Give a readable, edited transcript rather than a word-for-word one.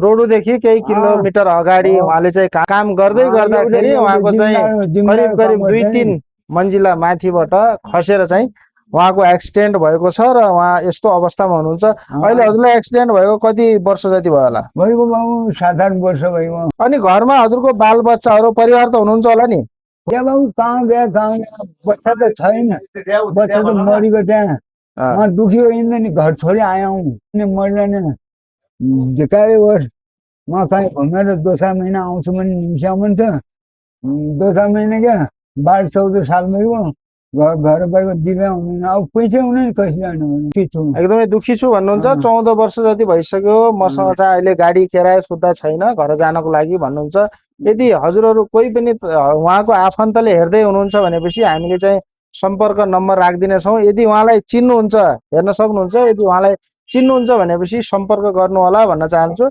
रोडदेखि केही अँ, किलोमिटर अगाडि हो। उहाँले चाहिँ काम गर्दै एउटा गर्दाखेरि एउटा उहाँको चाहिँ करिब जिम्मेदार काम करिब दुई गर्छ तीन नि। मन्जिला माथिबाट खसेर चाहिँ उहाँको एक्सिडेन्ट भएको छ र उहाँ यस्तो अवस्थामा हुनुहुन्छ। अहिले हजुरलाई एक्सिडेन्ट भएको कति वर्ष जति भयो होला? भइगयो बाबु 7-8 वर्ष भइगयो। अनि घरमा हजुरको बालबच्चाहरू परिवार त हुनुहुन्छ होला नि? या बाबु कहाँ गया बच्चा त छैन, बच्चा त मरिगयो त्यहाँ। अँ, दुखी होइन नि, घर छोडी आया हूँ मर्दैन झिकाए होस्। म कहीँ घुमेर दोस्रो महिना आउँछु भने निम्स्याउनु छ। दोस्रो महिना क्या 12-14 सालमै हो। घर गएको दिँदै हुँदैन, अब पैसै हुँदैन कसरी जानु के छु। एकदमै दुखी छु भन्नुहुन्छ। 14 वर्ष जति भइसक्यो, मसँग चाहिँ अहिले गाडी किराय सुद्धा छैन घर जानको लागि भन्नुहुन्छ। यदि हजुरहरू कोही पनि उहाँको आफन्तले हेर्दै हुनुहुन्छ भनेपछि हामीले चाहिँ सम्पर्क नम्बर राखिदिनेछौँ। यदि उहाँलाई चिन्नुहुन्छ, हेर्न सक्नुहुन्छ, यदि उहाँलाई चिन्नुहुन्छ भनेपछि सम्पर्क गर्नु होला भन्न चाहन्छु।